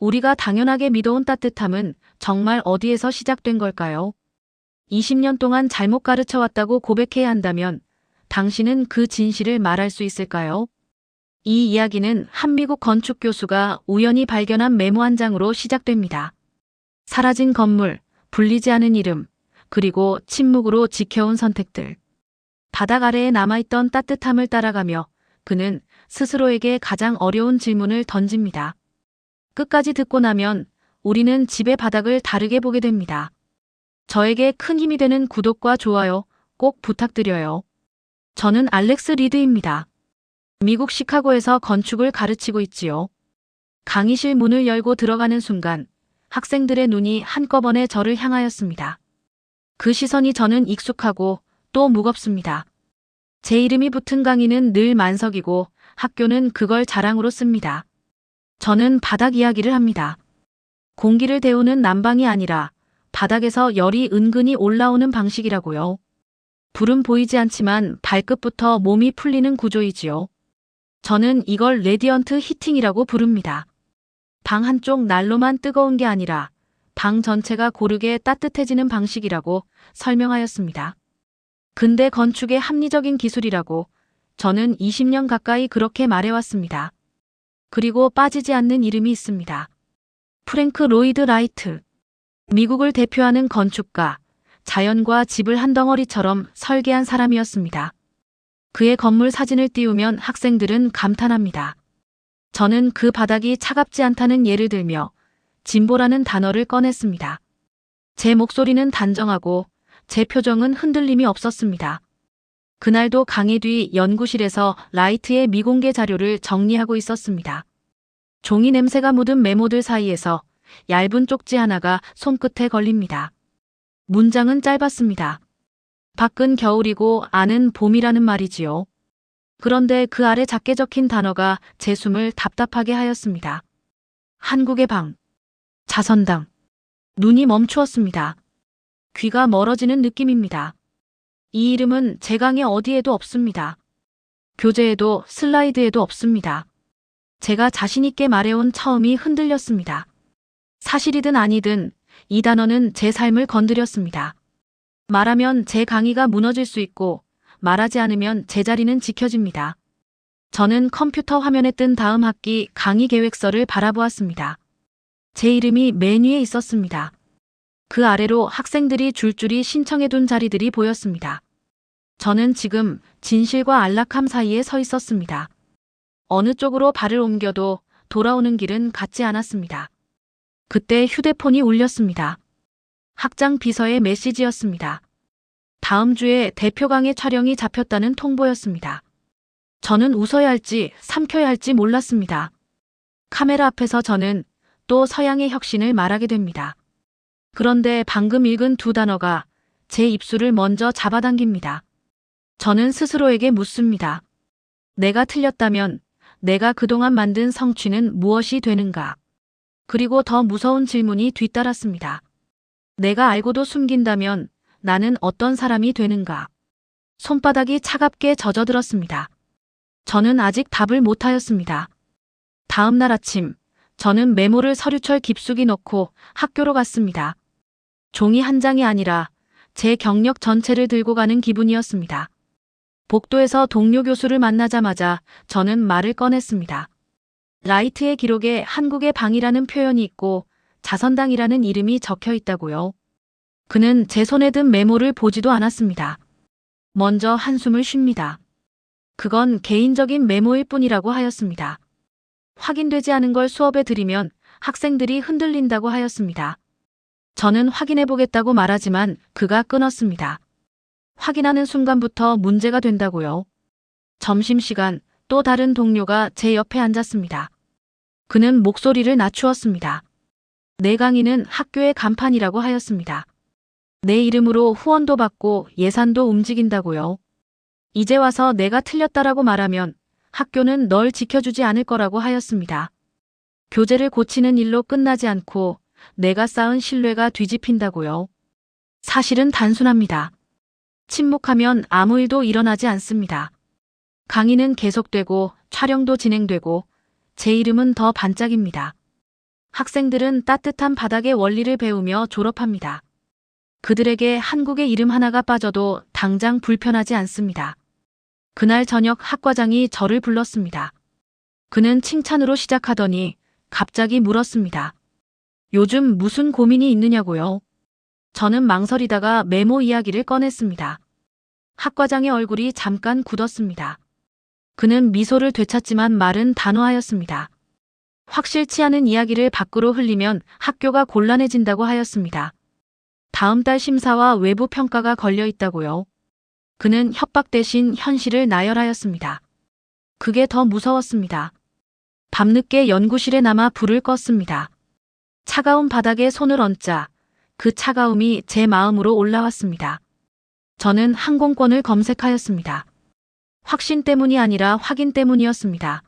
우리가 당연하게 믿어온 따뜻함은 정말 어디에서 시작된 걸까요? 20년 동안 잘못 가르쳐왔다고 고백해야 한다면 당신은 그 진실을 말할 수 있을까요? 이 이야기는 한 미국 건축 교수가 우연히 발견한 메모 한 장으로 시작됩니다. 사라진 건물, 불리지 않은 이름, 그리고 침묵으로 지켜온 선택들. 바닥 아래에 남아있던 따뜻함을 따라가며 그는 스스로에게 가장 어려운 질문을 던집니다. 끝까지 듣고 나면 우리는 집의 바닥을 다르게 보게 됩니다. 저에게 큰 힘이 되는 구독과 좋아요 꼭 부탁드려요. 저는 알렉스 리드입니다. 미국 시카고에서 건축을 가르치고 있지요. 강의실 문을 열고 들어가는 순간 학생들의 눈이 한꺼번에 저를 향하였습니다. 그 시선이 저는 익숙하고 또 무겁습니다. 제 이름이 붙은 강의는 늘 만석이고 학교는 그걸 자랑으로 씁니다. 저는 바닥 이야기를 합니다. 공기를 데우는 난방이 아니라 바닥에서 열이 은근히 올라오는 방식이라고요. 불은 보이지 않지만 발끝부터 몸이 풀리는 구조이지요. 저는 이걸 레디언트 히팅이라고 부릅니다. 방 한쪽 난로만 뜨거운 게 아니라 방 전체가 고르게 따뜻해지는 방식이라고 설명하였습니다. 근대 건축의 합리적인 기술이라고 저는 20년 가까이 그렇게 말해왔습니다. 그리고 빠지지 않는 이름이 있습니다. 프랭크 로이드 라이트. 미국을 대표하는 건축가, 자연과 집을 한 덩어리처럼 설계한 사람이었습니다. 그의 건물 사진을 띄우면 학생들은 감탄합니다. 저는 그 바닥이 차갑지 않다는 예를 들며 진보라는 단어를 꺼냈습니다. 제 목소리는 단정하고 제 표정은 흔들림이 없었습니다. 그날도 강의 뒤 연구실에서 라이트의 미공개 자료를 정리하고 있었습니다. 종이 냄새가 묻은 메모들 사이에서 얇은 쪽지 하나가 손끝에 걸립니다. 문장은 짧았습니다. 밖은 겨울이고 안은 봄이라는 말이지요. 그런데 그 아래 작게 적힌 단어가 제 숨을 답답하게 하였습니다. 한국의 방. 자선당. 눈이 멈추었습니다. 귀가 멀어지는 느낌입니다. 이 이름은 제 강의 어디에도 없습니다. 교재에도 슬라이드에도 없습니다. 제가 자신있게 말해온 처음이 흔들렸습니다. 사실이든 아니든 이 단어는 제 삶을 건드렸습니다. 말하면 제 강의가 무너질 수 있고 말하지 않으면 제 자리는 지켜집니다. 저는 컴퓨터 화면에 뜬 다음 학기 강의 계획서를 바라보았습니다. 제 이름이 맨 위에 있었습니다. 그 아래로 학생들이 줄줄이 신청해둔 자리들이 보였습니다. 저는 지금 진실과 안락함 사이에 서 있었습니다. 어느 쪽으로 발을 옮겨도 돌아오는 길은 같지 않았습니다. 그때 휴대폰이 울렸습니다. 학장 비서의 메시지였습니다. 다음 주에 대표 강의 촬영이 잡혔다는 통보였습니다. 저는 웃어야 할지 삼켜야 할지 몰랐습니다. 카메라 앞에서 저는 또 서양의 혁신을 말하게 됩니다. 그런데 방금 읽은 두 단어가 제 입술을 먼저 잡아당깁니다. 저는 스스로에게 묻습니다. 내가 틀렸다면 내가 그동안 만든 성취는 무엇이 되는가? 그리고 더 무서운 질문이 뒤따랐습니다. 내가 알고도 숨긴다면 나는 어떤 사람이 되는가? 손바닥이 차갑게 젖어들었습니다. 저는 아직 답을 못하였습니다. 다음 날 아침, 저는 메모를 서류철 깊숙이 넣고 학교로 갔습니다. 종이 한 장이 아니라 제 경력 전체를 들고 가는 기분이었습니다. 복도에서 동료 교수를 만나자마자 저는 말을 꺼냈습니다. 라이트의 기록에 한국의 방이라는 표현이 있고 자선당이라는 이름이 적혀 있다고요. 그는 제 손에 든 메모를 보지도 않았습니다. 먼저 한숨을 쉽니다. 그건 개인적인 메모일 뿐이라고 하였습니다. 확인되지 않은 걸 수업에 들이면 학생들이 흔들린다고 하였습니다. 저는 확인해보겠다고 말하지만 그가 끊었습니다. 확인하는 순간부터 문제가 된다고요. 점심시간 또 다른 동료가 제 옆에 앉았습니다. 그는 목소리를 낮추었습니다. 내 강의는 학교의 간판이라고 하였습니다. 내 이름으로 후원도 받고 예산도 움직인다고요. 이제 와서 내가 틀렸다라고 말하면 학교는 널 지켜주지 않을 거라고 하였습니다. 교재를 고치는 일로 끝나지 않고 내가 쌓은 신뢰가 뒤집힌다고요. 사실은 단순합니다. 침묵하면 아무 일도 일어나지 않습니다. 강의는 계속되고 촬영도 진행되고 제 이름은 더 반짝입니다. 학생들은 따뜻한 바닥의 원리를 배우며 졸업합니다. 그들에게 한국의 이름 하나가 빠져도 당장 불편하지 않습니다. 그날 저녁 학과장이 저를 불렀습니다. 그는 칭찬으로 시작하더니 갑자기 물었습니다. 요즘 무슨 고민이 있느냐고요? 저는 망설이다가 메모 이야기를 꺼냈습니다. 학과장의 얼굴이 잠깐 굳었습니다. 그는 미소를 되찾지만 말은 단호하였습니다. 확실치 않은 이야기를 밖으로 흘리면 학교가 곤란해진다고 하였습니다. 다음 달 심사와 외부 평가가 걸려 있다고요. 그는 협박 대신 현실을 나열하였습니다. 그게 더 무서웠습니다. 밤늦게 연구실에 남아 불을 껐습니다. 차가운 바닥에 손을 얹자 그 차가움이 제 마음으로 올라왔습니다. 저는 항공권을 검색하였습니다. 확신 때문이 아니라 확인 때문이었습니다.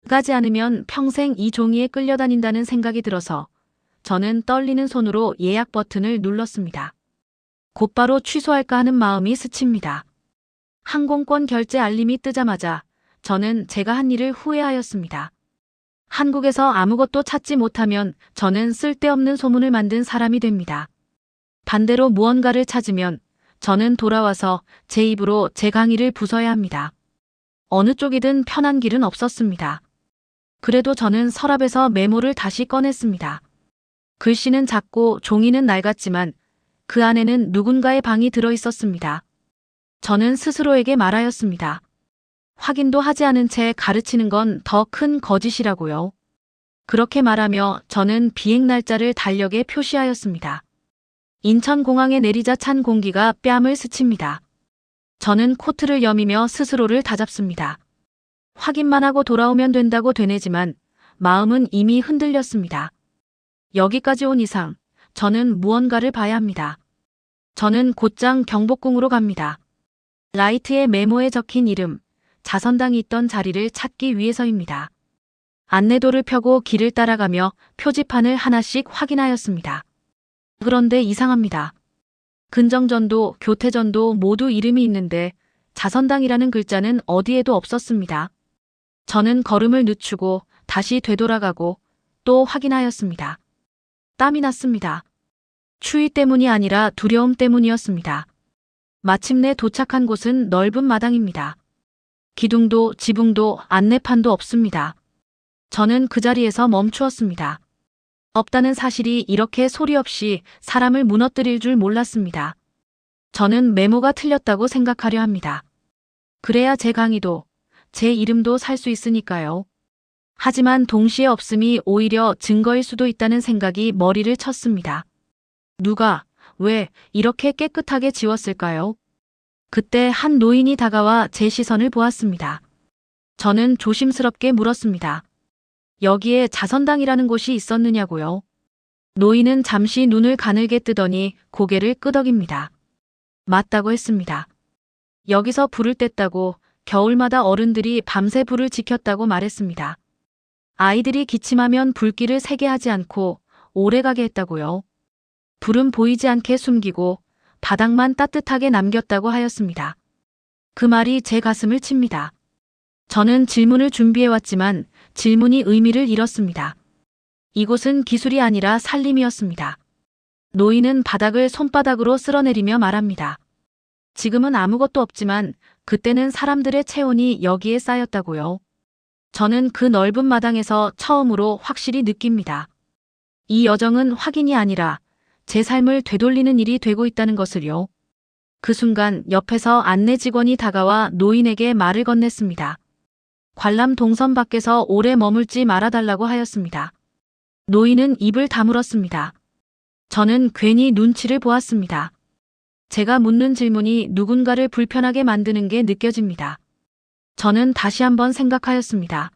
가지 않으면 평생 이 종이에 끌려다닌다는 생각이 들어서 저는 떨리는 손으로 예약 버튼을 눌렀습니다. 곧바로 취소할까 하는 마음이 스칩니다. 항공권 결제 알림이 뜨자마자 저는 제가 한 일을 후회하였습니다. 한국에서 아무것도 찾지 못하면 저는 쓸데없는 소문을 만든 사람이 됩니다. 반대로 무언가를 찾으면 저는 돌아와서 제 입으로 제 강의를 부숴야 합니다. 어느 쪽이든 편한 길은 없었습니다. 그래도 저는 서랍에서 메모를 다시 꺼냈습니다. 글씨는 작고 종이는 낡았지만 그 안에는 누군가의 방이 들어 있었습니다. 저는 스스로에게 말하였습니다. 확인도 하지 않은 채 가르치는 건 더 큰 거짓이라고요. 그렇게 말하며 저는 비행 날짜를 달력에 표시하였습니다. 인천공항에 내리자 찬 공기가 뺨을 스칩니다. 저는 코트를 여미며 스스로를 다잡습니다. 확인만 하고 돌아오면 된다고 되뇌지만 마음은 이미 흔들렸습니다. 여기까지 온 이상 저는 무언가를 봐야 합니다. 저는 곧장 경복궁으로 갑니다. 라이트의 메모에 적힌 이름, 자선당이 있던 자리를 찾기 위해서입니다. 안내도를 펴고 길을 따라가며 표지판을 하나씩 확인하였습니다. 그런데 이상합니다. 근정전도, 교태전도 모두 이름이 있는데 자선당이라는 글자는 어디에도 없었습니다. 저는 걸음을 늦추고 다시 되돌아가고 또 확인하였습니다. 땀이 났습니다. 추위 때문이 아니라 두려움 때문이었습니다. 마침내 도착한 곳은 넓은 마당입니다. 기둥도 지붕도 안내판도 없습니다. 저는 그 자리에서 멈추었습니다. 없다는 사실이 이렇게 소리 없이 사람을 무너뜨릴 줄 몰랐습니다. 저는 메모가 틀렸다고 생각하려 합니다. 그래야 제 강의도, 제 이름도 살 수 있으니까요. 하지만 동시에 없음이 오히려 증거일 수도 있다는 생각이 머리를 쳤습니다. 누가, 왜 이렇게 깨끗하게 지웠을까요? 그때 한 노인이 다가와 제 시선을 보았습니다. 저는 조심스럽게 물었습니다. 여기에 자선당이라는 곳이 있었느냐고요? 노인은 잠시 눈을 가늘게 뜨더니 고개를 끄덕입니다. 맞다고 했습니다. 여기서 불을 뗐다고 겨울마다 어른들이 밤새 불을 지켰다고 말했습니다. 아이들이 기침하면 불길을 새게 하지 않고 오래가게 했다고요. 불은 보이지 않게 숨기고 바닥만 따뜻하게 남겼다고 하였습니다. 그 말이 제 가슴을 칩니다. 저는 질문을 준비해왔지만 질문이 의미를 잃었습니다. 이곳은 기술이 아니라 살림이었습니다. 노인은 바닥을 손바닥으로 쓸어내리며 말합니다. 지금은 아무것도 없지만 그때는 사람들의 체온이 여기에 쌓였다고요. 저는 그 넓은 마당에서 처음으로 확실히 느낍니다. 이 여정은 확인이 아니라 제 삶을 되돌리는 일이 되고 있다는 것을요. 그 순간 옆에서 안내 직원이 다가와 노인에게 말을 건넸습니다. 관람 동선 밖에서 오래 머물지 말아달라고 하였습니다. 노인은 입을 다물었습니다. 저는 괜히 눈치를 보았습니다. 제가 묻는 질문이 누군가를 불편하게 만드는 게 느껴집니다. 저는 다시 한번 생각하였습니다.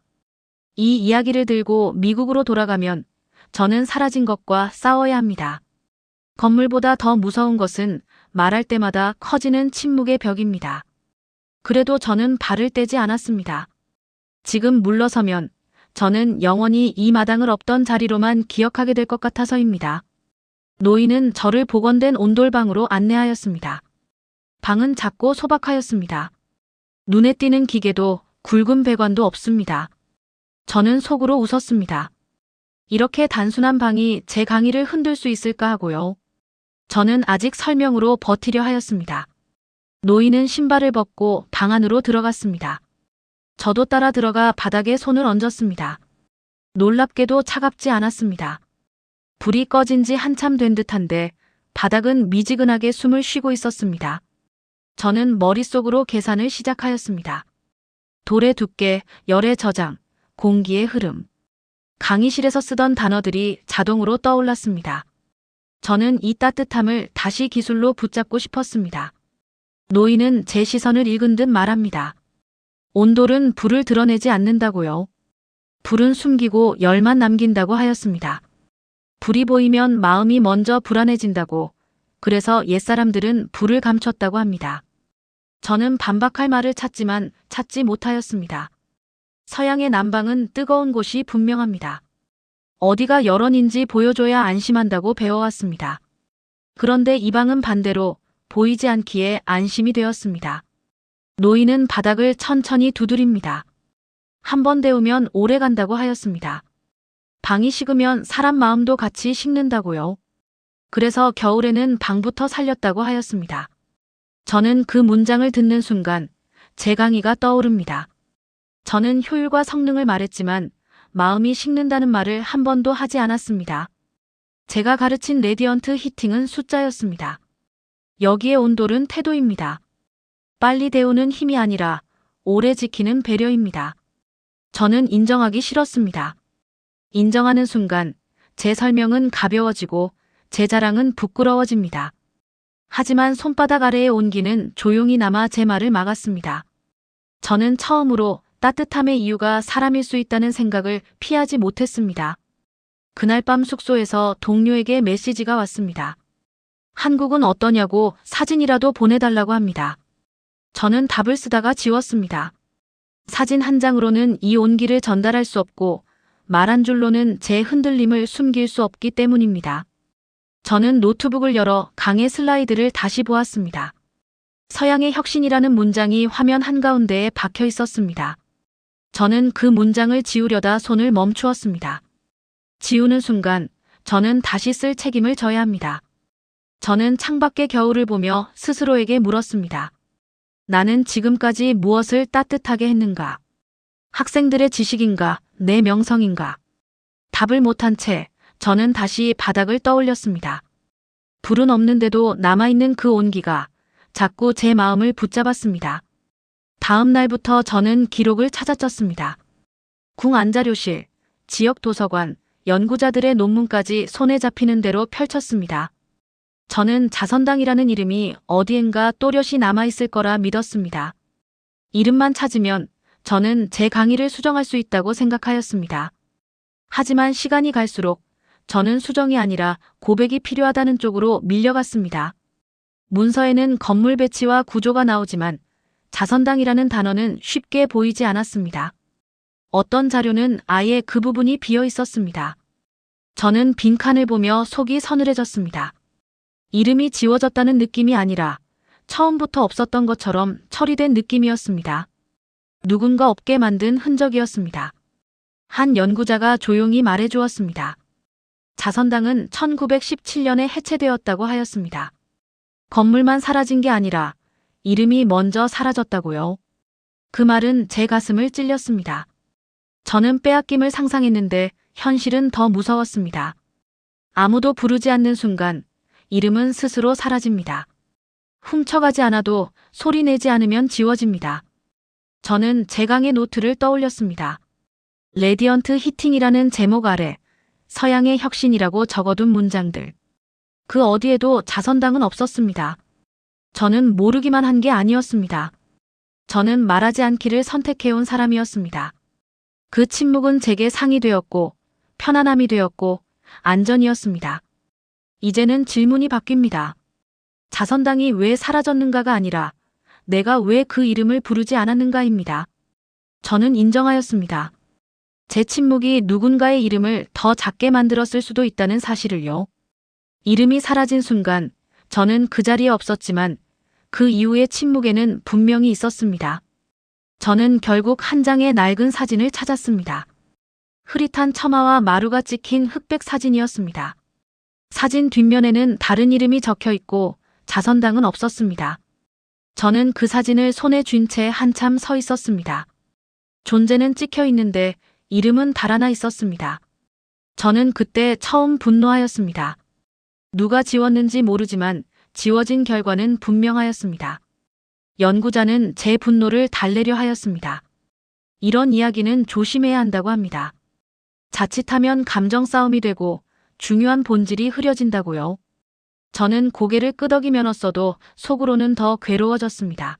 이 이야기를 들고 미국으로 돌아가면 저는 사라진 것과 싸워야 합니다. 건물보다 더 무서운 것은 말할 때마다 커지는 침묵의 벽입니다. 그래도 저는 발을 떼지 않았습니다. 지금 물러서면 저는 영원히 이 마당을 없던 자리로만 기억하게 될 것 같아서입니다. 노인은 저를 복원된 온돌방으로 안내하였습니다. 방은 작고 소박하였습니다. 눈에 띄는 기계도 굵은 배관도 없습니다. 저는 속으로 웃었습니다. 이렇게 단순한 방이 제 강의를 흔들 수 있을까 하고요. 저는 아직 설명으로 버티려 하였습니다. 노인은 신발을 벗고 방 안으로 들어갔습니다. 저도 따라 들어가 바닥에 손을 얹었습니다. 놀랍게도 차갑지 않았습니다. 불이 꺼진 지 한참 된 듯한데 바닥은 미지근하게 숨을 쉬고 있었습니다. 저는 머릿속으로 계산을 시작하였습니다. 돌의 두께, 열의 저장, 공기의 흐름. 강의실에서 쓰던 단어들이 자동으로 떠올랐습니다. 저는 이 따뜻함을 다시 기술로 붙잡고 싶었습니다. 노인은 제 시선을 읽은 듯 말합니다. 온돌은 불을 드러내지 않는다고요. 불은 숨기고 열만 남긴다고 하였습니다. 불이 보이면 마음이 먼저 불안해진다고, 그래서 옛사람들은 불을 감췄다고 합니다. 저는 반박할 말을 찾지만 찾지 못하였습니다. 서양의 남방은 뜨거운 곳이 분명합니다. 어디가 열원인지 보여줘야 안심한다고 배워왔습니다. 그런데 이 방은 반대로 보이지 않기에 안심이 되었습니다. 노인은 바닥을 천천히 두드립니다. 한 번 데우면 오래 간다고 하였습니다. 방이 식으면 사람 마음도 같이 식는다고요. 그래서 겨울에는 방부터 살렸다고 하였습니다. 저는 그 문장을 듣는 순간 제 강의가 떠오릅니다. 저는 효율과 성능을 말했지만 마음이 식는다는 말을 한 번도 하지 않았습니다. 제가 가르친 레디언트 히팅은 숫자였습니다. 여기에 온돌은 태도입니다. 빨리 데우는 힘이 아니라 오래 지키는 배려입니다. 저는 인정하기 싫었습니다. 인정하는 순간 제 설명은 가벼워지고 제 자랑은 부끄러워집니다. 하지만 손바닥 아래의 온기는 조용히 남아 제 말을 막았습니다. 저는 처음으로 따뜻함의 이유가 사람일 수 있다는 생각을 피하지 못했습니다. 그날 밤 숙소에서 동료에게 메시지가 왔습니다. 한국은 어떠냐고 사진이라도 보내달라고 합니다. 저는 답을 쓰다가 지웠습니다. 사진 한 장으로는 이 온기를 전달할 수 없고 말 한 줄로는 제 흔들림을 숨길 수 없기 때문입니다. 저는 노트북을 열어 강의 슬라이드를 다시 보았습니다. 서양의 혁신이라는 문장이 화면 한가운데에 박혀 있었습니다. 저는 그 문장을 지우려다 손을 멈추었습니다. 지우는 순간 저는 다시 쓸 책임을 져야 합니다. 저는 창밖의 겨울을 보며 스스로에게 물었습니다. 나는 지금까지 무엇을 따뜻하게 했는가? 학생들의 지식인가? 내 명성인가? 답을 못한 채 저는 다시 바닥을 떠올렸습니다. 불은 없는데도 남아있는 그 온기가 자꾸 제 마음을 붙잡았습니다. 다음 날부터 저는 기록을 찾아썼습니다. 궁안자료실, 지역 도서관, 연구자들의 논문까지 손에 잡히는 대로 펼쳤습니다. 저는 자선당이라는 이름이 어디엔가 또렷이 남아있을 거라 믿었습니다. 이름만 찾으면 저는 제 강의를 수정할 수 있다고 생각하였습니다. 하지만 시간이 갈수록 저는 수정이 아니라 고백이 필요하다는 쪽으로 밀려갔습니다. 문서에는 건물 배치와 구조가 나오지만 자선당이라는 단어는 쉽게 보이지 않았습니다. 어떤 자료는 아예 그 부분이 비어 있었습니다. 저는 빈칸을 보며 속이 서늘해졌습니다. 이름이 지워졌다는 느낌이 아니라 처음부터 없었던 것처럼 처리된 느낌이었습니다. 누군가 없게 만든 흔적이었습니다. 한 연구자가 조용히 말해주었습니다. 자선당은 1917년에 해체되었다고 하였습니다. 건물만 사라진 게 아니라 이름이 먼저 사라졌다고요. 그 말은 제 가슴을 찔렸습니다. 저는 빼앗김을 상상했는데 현실은 더 무서웠습니다. 아무도 부르지 않는 순간 이름은 스스로 사라집니다. 훔쳐가지 않아도 소리내지 않으면 지워집니다. 저는 제 강의 노트를 떠올렸습니다. 레디언트 히팅이라는 제목 아래 서양의 혁신이라고 적어둔 문장들. 그 어디에도 자선당은 없었습니다. 저는 모르기만 한 게 아니었습니다. 저는 말하지 않기를 선택해온 사람이었습니다. 그 침묵은 제게 상이 되었고 편안함이 되었고 안전이었습니다. 이제는 질문이 바뀝니다. 자선당이 왜 사라졌는가가 아니라 내가 왜 그 이름을 부르지 않았는가입니다. 저는 인정하였습니다. 제 침묵이 누군가의 이름을 더 작게 만들었을 수도 있다는 사실을요. 이름이 사라진 순간 저는 그 자리에 없었지만 그 이후의 침묵에는 분명히 있었습니다. 저는 결국 한 장의 낡은 사진을 찾았습니다. 흐릿한 처마와 마루가 찍힌 흑백 사진이었습니다. 사진 뒷면에는 다른 이름이 적혀 있고 자선당은 없었습니다. 저는 그 사진을 손에 쥔 채 한참 서 있었습니다. 존재는 찍혀 있는데 이름은 달아나 있었습니다. 저는 그때 처음 분노하였습니다. 누가 지웠는지 모르지만 지워진 결과는 분명하였습니다. 연구자는 제 분노를 달래려 하였습니다. 이런 이야기는 조심해야 한다고 합니다. 자칫하면 감정 싸움이 되고 중요한 본질이 흐려진다고요. 저는 고개를 끄덕이면었어도 속으로는 더 괴로워졌습니다.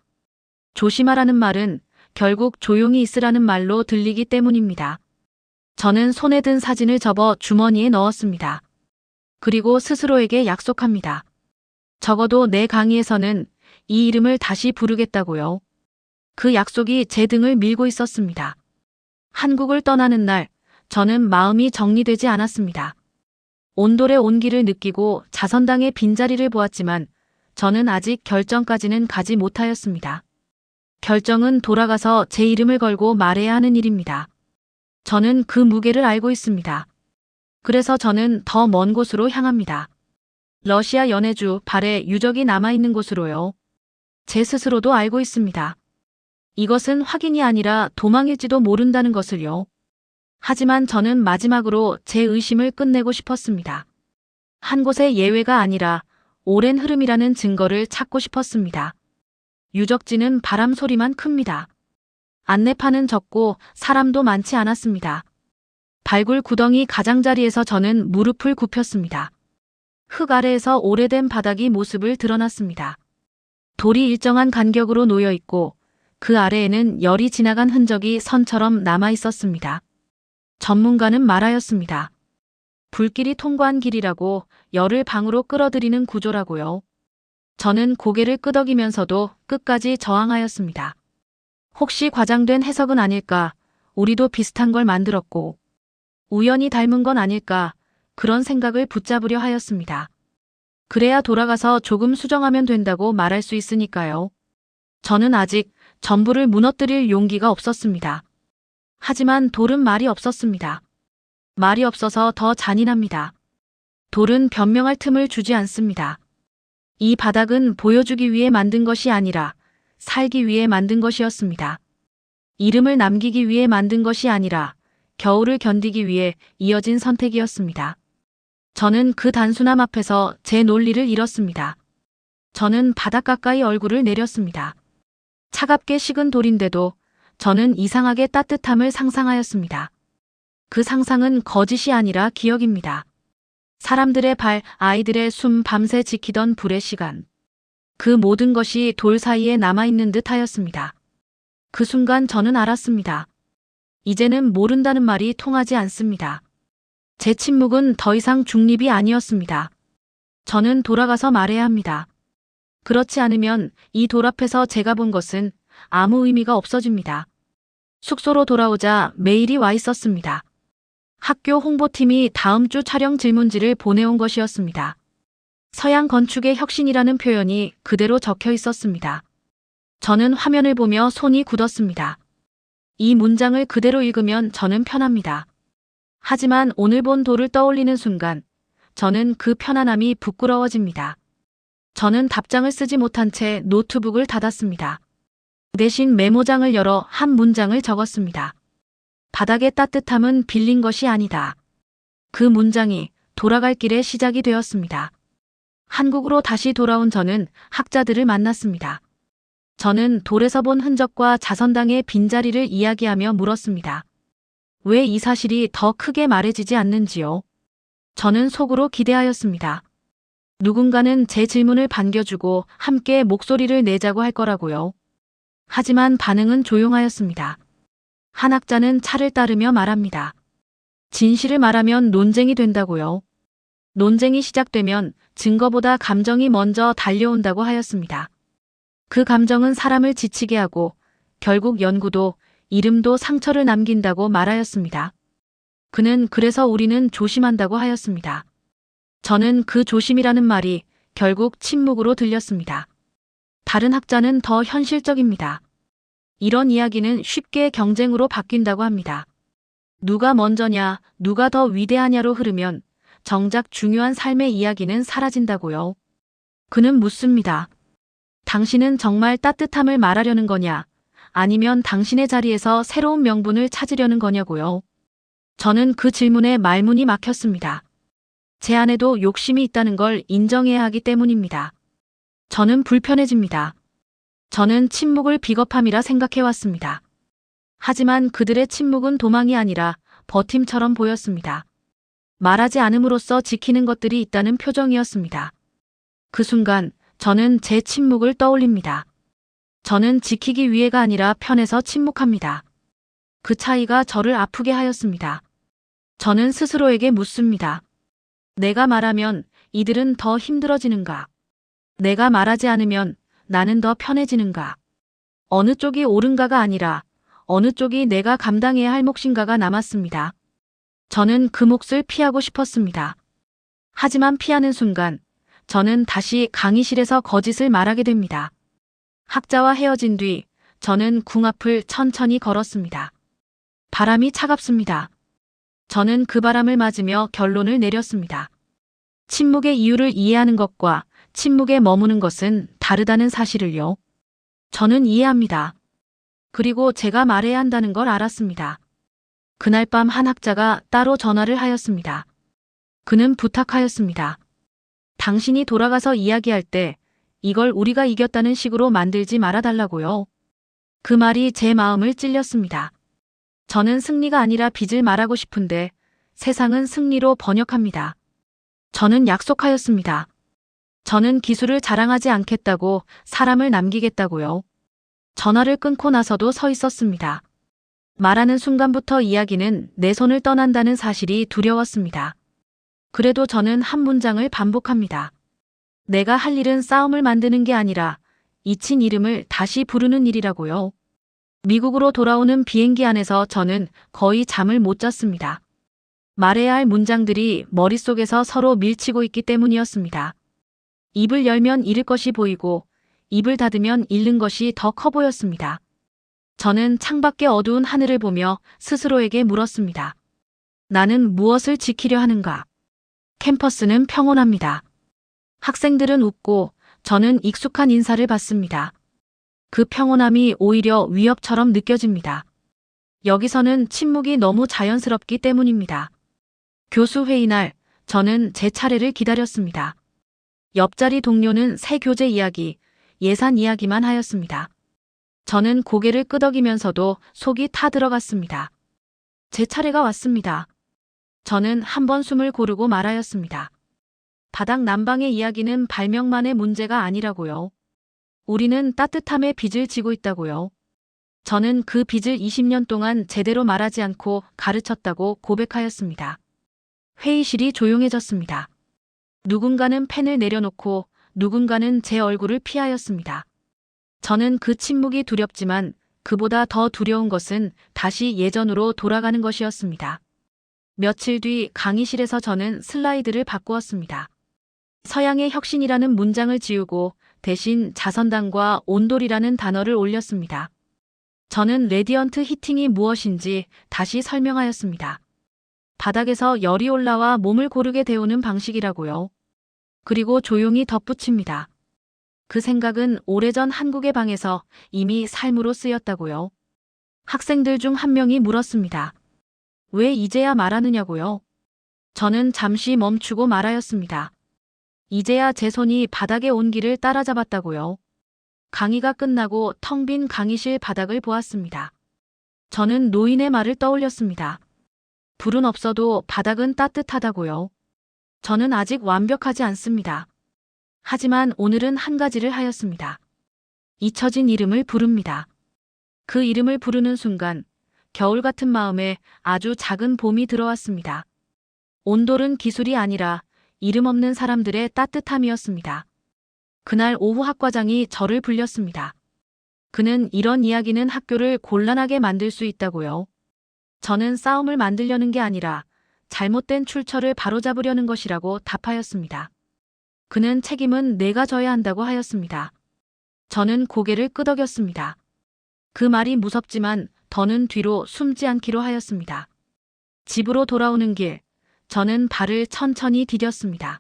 조심하라는 말은 결국 조용히 있으라는 말로 들리기 때문입니다. 저는 손에 든 사진을 접어 주머니에 넣었습니다. 그리고 스스로에게 약속합니다. 적어도 내 강의에서는 이 이름을 다시 부르겠다고요. 그 약속이 제 등을 밀고 있었습니다. 한국을 떠나는 날, 저는 마음이 정리되지 않았습니다. 온돌의 온기를 느끼고 자선당의 빈자리를 보았지만 저는 아직 결정까지는 가지 못하였습니다. 결정은 돌아가서 제 이름을 걸고 말해야 하는 일입니다. 저는 그 무게를 알고 있습니다. 그래서 저는 더 먼 곳으로 향합니다. 러시아 연해주 발에 유적이 남아있는 곳으로요. 제 스스로도 알고 있습니다. 이것은 확인이 아니라 도망일지도 모른다는 것을요. 하지만 저는 마지막으로 제 의심을 끝내고 싶었습니다. 한 곳의 예외가 아니라 오랜 흐름이라는 증거를 찾고 싶었습니다. 유적지는 바람 소리만 큽니다. 안내판은 적고 사람도 많지 않았습니다. 발굴 구덩이 가장자리에서 저는 무릎을 굽혔습니다. 흙 아래에서 오래된 바닥이 모습을 드러났습니다. 돌이 일정한 간격으로 놓여 있고 그 아래에는 열이 지나간 흔적이 선처럼 남아 있었습니다. 전문가는 말하였습니다. 불길이 통과한 길이라고, 열을 방으로 끌어들이는 구조라고요. 저는 고개를 끄덕이면서도 끝까지 저항하였습니다. 혹시 과장된 해석은 아닐까? 우리도 비슷한 걸 만들었고 우연히 닮은 건 아닐까? 그런 생각을 붙잡으려 하였습니다. 그래야 돌아가서 조금 수정하면 된다고 말할 수 있으니까요. 저는 아직 전부를 무너뜨릴 용기가 없었습니다. 하지만 돌은 말이 없었습니다. 말이 없어서 더 잔인합니다. 돌은 변명할 틈을 주지 않습니다. 이 바닥은 보여주기 위해 만든 것이 아니라 살기 위해 만든 것이었습니다. 이름을 남기기 위해 만든 것이 아니라 겨울을 견디기 위해 이어진 선택이었습니다. 저는 그 단순함 앞에서 제 논리를 잃었습니다. 저는 바닥 가까이 얼굴을 내렸습니다. 차갑게 식은 돌인데도 저는 이상하게 따뜻함을 상상하였습니다. 그 상상은 거짓이 아니라 기억입니다. 사람들의 발, 아이들의 숨, 밤새 지키던 불의 시간. 그 모든 것이 돌 사이에 남아있는 듯 하였습니다. 그 순간 저는 알았습니다. 이제는 모른다는 말이 통하지 않습니다. 제 침묵은 더 이상 중립이 아니었습니다. 저는 돌아가서 말해야 합니다. 그렇지 않으면 이 돌 앞에서 제가 본 것은 아무 의미가 없어집니다. 숙소로 돌아오자 메일이 와 있었습니다. 학교 홍보팀이 다음 주 촬영 질문지를 보내온 것이었습니다. 서양 건축의 혁신이라는 표현이 그대로 적혀 있었습니다. 저는 화면을 보며 손이 굳었습니다. 이 문장을 그대로 읽으면 저는 편합니다. 하지만 오늘 본 돌을 떠올리는 순간 저는 그 편안함이 부끄러워집니다. 저는 답장을 쓰지 못한 채 노트북을 닫았습니다. 대신 메모장을 열어 한 문장을 적었습니다. 바닥의 따뜻함은 빌린 것이 아니다. 그 문장이 돌아갈 길의 시작이 되었습니다. 한국으로 다시 돌아온 저는 학자들을 만났습니다. 저는 돌에서 본 흔적과 자선당의 빈자리를 이야기하며 물었습니다. 왜 이 사실이 더 크게 말해지지 않는지요? 저는 속으로 기대하였습니다. 누군가는 제 질문을 반겨주고 함께 목소리를 내자고 할 거라고요. 하지만 반응은 조용하였습니다. 한 학자는 차를 따르며 말합니다. 진실을 말하면 논쟁이 된다고요. 논쟁이 시작되면 증거보다 감정이 먼저 달려온다고 하였습니다. 그 감정은 사람을 지치게 하고 결국 연구도 이름도 상처를 남긴다고 말하였습니다. 그는 그래서 우리는 조심한다고 하였습니다. 저는 그 조심이라는 말이 결국 침묵으로 들렸습니다. 다른 학자는 더 현실적입니다. 이런 이야기는 쉽게 경쟁으로 바뀐다고 합니다. 누가 먼저냐, 누가 더 위대하냐로 흐르면 정작 중요한 삶의 이야기는 사라진다고요. 그는 묻습니다. 당신은 정말 따뜻함을 말하려는 거냐? 아니면 당신의 자리에서 새로운 명분을 찾으려는 거냐고요. 저는 그 질문에 말문이 막혔습니다. 제 안에도 욕심이 있다는 걸 인정해야 하기 때문입니다. 저는 불편해집니다. 저는 침묵을 비겁함이라 생각해왔습니다. 하지만 그들의 침묵은 도망이 아니라 버팀처럼 보였습니다. 말하지 않음으로써 지키는 것들이 있다는 표정이었습니다. 그 순간 저는 제 침묵을 떠올립니다. 저는 지키기 위해가 아니라 편해서 침묵합니다. 그 차이가 저를 아프게 하였습니다. 저는 스스로에게 묻습니다. 내가 말하면 이들은 더 힘들어지는가? 내가 말하지 않으면 나는 더 편해지는가? 어느 쪽이 옳은가가 아니라 어느 쪽이 내가 감당해야 할 몫인가가 남았습니다. 저는 그 몫을 피하고 싶었습니다. 하지만 피하는 순간 저는 다시 강의실에서 거짓을 말하게 됩니다. 학자와 헤어진 뒤 저는 궁 앞을 천천히 걸었습니다. 바람이 차갑습니다. 저는 그 바람을 맞으며 결론을 내렸습니다. 침묵의 이유를 이해하는 것과 침묵에 머무는 것은 다르다는 사실을요. 저는 이해합니다. 그리고 제가 말해야 한다는 걸 알았습니다. 그날 밤 한 학자가 따로 전화를 하였습니다. 그는 부탁하였습니다. 당신이 돌아가서 이야기할 때 이걸 우리가 이겼다는 식으로 만들지 말아달라고요. 그 말이 제 마음을 찔렸습니다. 저는 승리가 아니라 빚을 말하고 싶은데 세상은 승리로 번역합니다. 저는 약속하였습니다. 저는 기술을 자랑하지 않겠다고 사람을 남기겠다고요. 전화를 끊고 나서도 서 있었습니다. 말하는 순간부터 이야기는 내 손을 떠난다는 사실이 두려웠습니다. 그래도 저는 한 문장을 반복합니다. 내가 할 일은 싸움을 만드는 게 아니라 잊힌 이름을 다시 부르는 일이라고요. 미국으로 돌아오는 비행기 안에서 저는 거의 잠을 못 잤습니다. 말해야 할 문장들이 머릿속에서 서로 밀치고 있기 때문이었습니다. 입을 열면 잃을 것이 보이고 입을 닫으면 잃는 것이 더 커 보였습니다. 저는 창밖의 어두운 하늘을 보며 스스로에게 물었습니다. 나는 무엇을 지키려 하는가? 캠퍼스는 평온합니다. 학생들은 웃고 저는 익숙한 인사를 받습니다. 그 평온함이 오히려 위협처럼 느껴집니다. 여기서는 침묵이 너무 자연스럽기 때문입니다. 교수 회의 날 저는 제 차례를 기다렸습니다. 옆자리 동료는 새 교재 이야기, 예산 이야기만 하였습니다. 저는 고개를 끄덕이면서도 속이 타들어갔습니다. 제 차례가 왔습니다. 저는 한 번 숨을 고르고 말하였습니다. 바닥 난방의 이야기는 발명만의 문제가 아니라고요. 우리는 따뜻함의 빚을 지고 있다고요. 저는 그 빚을 20년 동안 제대로 말하지 않고 가르쳤다고 고백하였습니다. 회의실이 조용해졌습니다. 누군가는 펜을 내려놓고 누군가는 제 얼굴을 피하였습니다. 저는 그 침묵이 두렵지만 그보다 더 두려운 것은 다시 예전으로 돌아가는 것이었습니다. 며칠 뒤 강의실에서 저는 슬라이드를 바꾸었습니다. 서양의 혁신이라는 문장을 지우고 대신 자선당과 온돌이라는 단어를 올렸습니다. 저는 레디언트 히팅이 무엇인지 다시 설명하였습니다. 바닥에서 열이 올라와 몸을 고르게 데우는 방식이라고요. 그리고 조용히 덧붙입니다. 그 생각은 오래전 한국의 방에서 이미 삶으로 쓰였다고요. 학생들 중 한 명이 물었습니다. 왜 이제야 말하느냐고요? 저는 잠시 멈추고 말하였습니다. 이제야 제 손이 바닥의 온기를 따라잡았다고요. 강의가 끝나고 텅 빈 강의실 바닥을 보았습니다. 저는 노인의 말을 떠올렸습니다. 불은 없어도 바닥은 따뜻하다고요. 저는 아직 완벽하지 않습니다. 하지만 오늘은 한 가지를 하였습니다. 잊혀진 이름을 부릅니다. 그 이름을 부르는 순간 겨울 같은 마음에 아주 작은 봄이 들어왔습니다. 온돌은 기술이 아니라 이름 없는 사람들의 따뜻함이었습니다. 그날 오후 학과장이 저를 불렸습니다. 그는 이런 이야기는 학교를 곤란하게 만들 수 있다고요. 저는 싸움을 만들려는 게 아니라 잘못된 출처를 바로잡으려는 것이라고 답하였습니다. 그는 책임은 내가 져야 한다고 하였습니다. 저는 고개를 끄덕였습니다. 그 말이 무섭지만 더는 뒤로 숨지 않기로 하였습니다. 집으로 돌아오는 길, 저는 발을 천천히 디뎠습니다.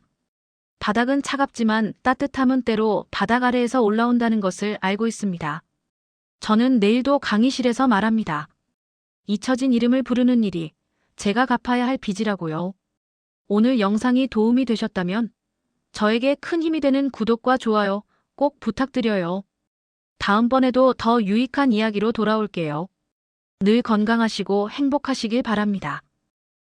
바닥은 차갑지만 따뜻함은 때로 바닥 아래에서 올라온다는 것을 알고 있습니다. 저는 내일도 강의실에서 말합니다. 잊혀진 이름을 부르는 일이 제가 갚아야 할 빚이라고요. 오늘 영상이 도움이 되셨다면 저에게 큰 힘이 되는 구독과 좋아요 꼭 부탁드려요. 다음번에도 더 유익한 이야기로 돌아올게요. 늘 건강하시고 행복하시길 바랍니다.